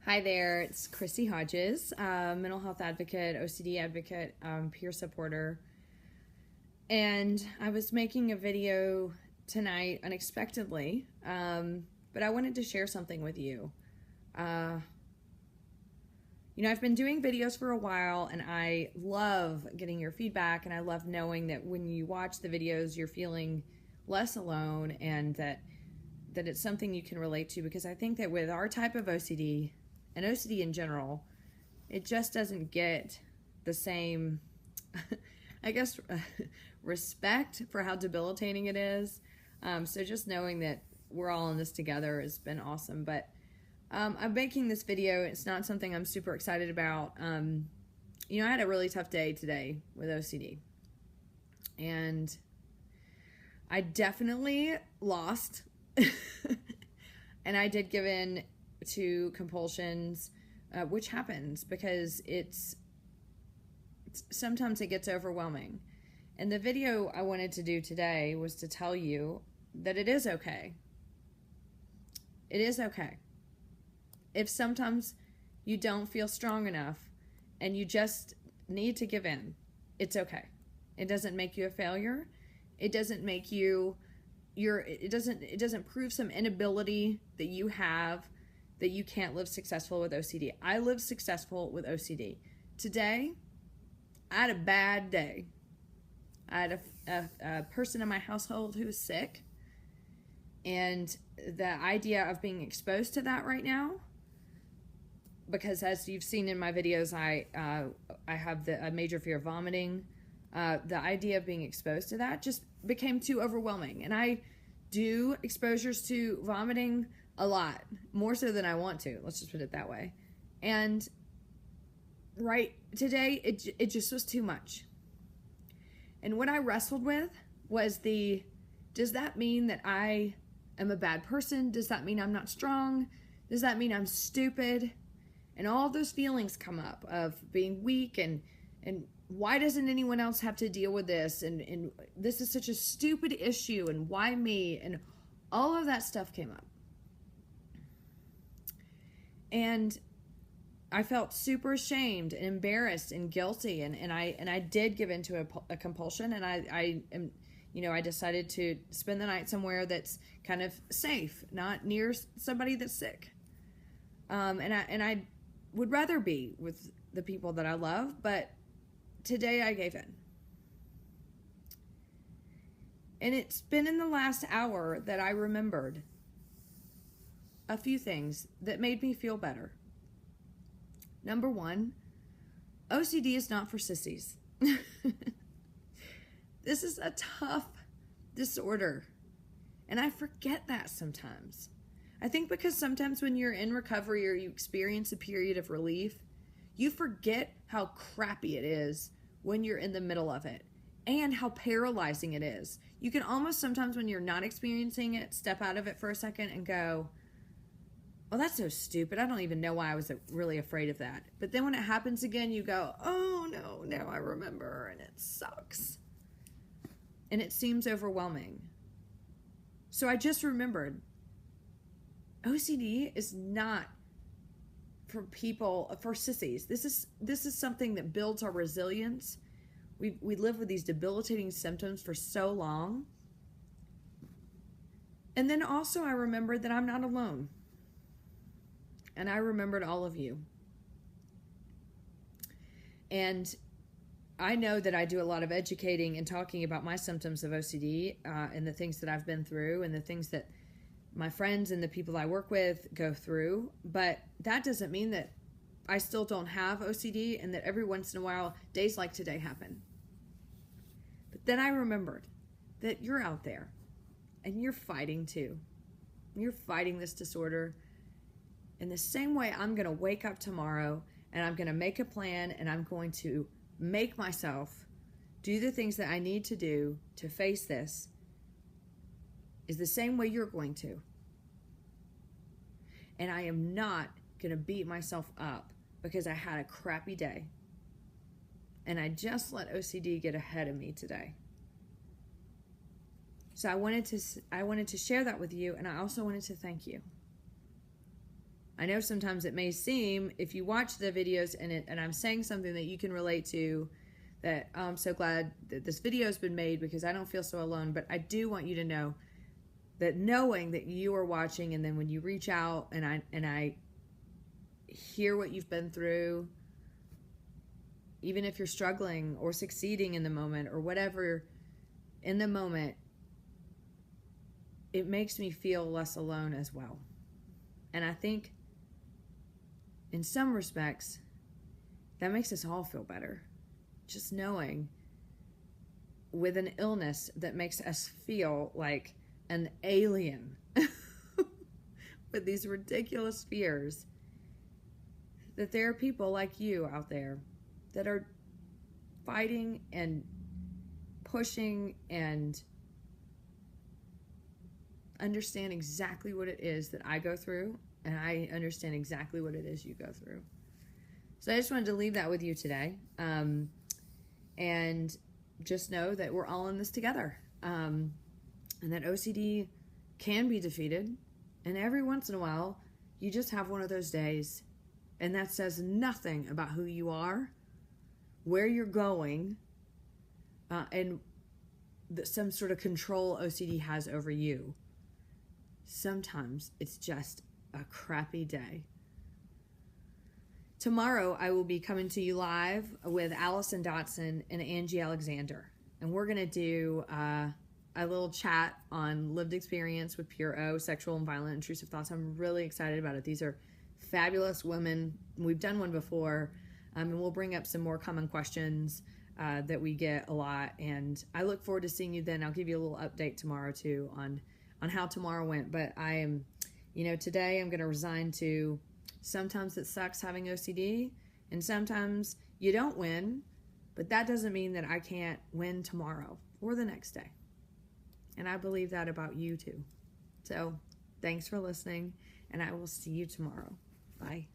Hi there, it's Chrissy Hodges, mental health advocate, OCD advocate, peer supporter. And I was making a video tonight unexpectedly, but I wanted to share something with you. I've been doing videos for a while and I love getting your feedback, and I love knowing that when you watch the videos, you're feeling less alone and that it's something you can relate to, because I think that with our type of OCD, and OCD in general, it just doesn't get the same, I guess, respect for how debilitating it is. So just knowing that we're all in this together has been awesome. But I'm making this video. It's not something I'm super excited about. I had a really tough day today with OCD. And I definitely lost. And I did give in to compulsions, which happens because sometimes it gets overwhelming. And the video I wanted to do today was to tell you that it is okay. It is okay. If sometimes you don't feel strong enough and you just need to give in, it's okay. It doesn't make you a failure. It doesn't make you it doesn't prove some inability that you have, that you can't live successful with OCD. I live successful with OCD. Today, I had a bad day. I had a person in my household who was sick, and the idea of being exposed to that right now, because as you've seen in my videos, I have a major fear of vomiting. The idea of being exposed to that just became too overwhelming. And I do exposures to vomiting a lot, more so than I want to. Let's just put it that way. And right today, it just was too much. And what I wrestled with was does that mean that I am a bad person? Does that mean I'm not strong? Does that mean I'm stupid? And all those feelings come up of being weak and why doesn't anyone else have to deal with this? And this is such a stupid issue, and why me? And all of that stuff came up. And I felt super ashamed and embarrassed and guilty, and I did give into a compulsion, and I decided to spend the night somewhere that's kind of safe, not near somebody that's sick. And I would rather be with the people that I love, but today I gave in. And it's been in the last hour that I remembered a few things that made me feel better. Number one, OCD is not for sissies. This is a tough disorder. And I forget that sometimes. I think because sometimes when you're in recovery or you experience a period of relief, you forget how crappy it is when you're in the middle of it and how paralyzing it is. You can almost sometimes, when you're not experiencing it, step out of it for a second and go, well, that's so stupid. I don't even know why I was really afraid of that. But then when it happens again, you go, oh no, now I remember, and it sucks. And it seems overwhelming. So I just remembered, OCD is not for people, for sissies. This is something that builds our resilience. We live with these debilitating symptoms for so long. And then also I remembered that I'm not alone. And I remembered all of you. And I know that I do a lot of educating and talking about my symptoms of OCD and the things that I've been through and the things that my friends and the people I work with go through. But that doesn't mean that I still don't have OCD and that every once in a while days like today happen. But then I remembered that you're out there and you're fighting too. You're fighting this disorder. In the same way, I'm going to wake up tomorrow and I'm going to make a plan and I'm going to make myself do the things that I need to do to face this, is the same way you're going to. And I am not going to beat myself up because I had a crappy day. And I just let OCD get ahead of me today. So I wanted to share that with you, and I also wanted to thank you. I know sometimes it may seem, if you watch the videos and I'm saying something that you can relate to, that I'm so glad that this video has been made because I don't feel so alone. But I do want you to know that knowing that you are watching, and then when you reach out and I hear what you've been through, even if you're struggling or succeeding in the moment or whatever in the moment, it makes me feel less alone as well. And I think in some respects, that makes us all feel better. Just knowing with an illness that makes us feel like an alien with these ridiculous fears, that there are people like you out there that are fighting and pushing and understand exactly what it is that I go through, and I understand exactly what it is you go through. So I just wanted to leave that with you today. And just know that we're all in this together. And that OCD can be defeated. And every once in a while, you just have one of those days. And that says nothing about who you are, where you're going, and some sort of control OCD has over you. Sometimes it's just a crappy day. Tomorrow, I will be coming to you live with Allison Dotson and Angie Alexander. And we're going to do a little chat on lived experience with Pure O, sexual and violent intrusive thoughts. I'm really excited about it. These are fabulous women. We've done one before, and we'll bring up some more common questions that we get a lot. And I look forward to seeing you then. I'll give you a little update tomorrow, too, on how tomorrow went. But I am, today I'm going to resign to sometimes it sucks having OCD, and sometimes you don't win, but that doesn't mean that I can't win tomorrow or the next day. And I believe that about you too. So thanks for listening, and I will see you tomorrow. Bye.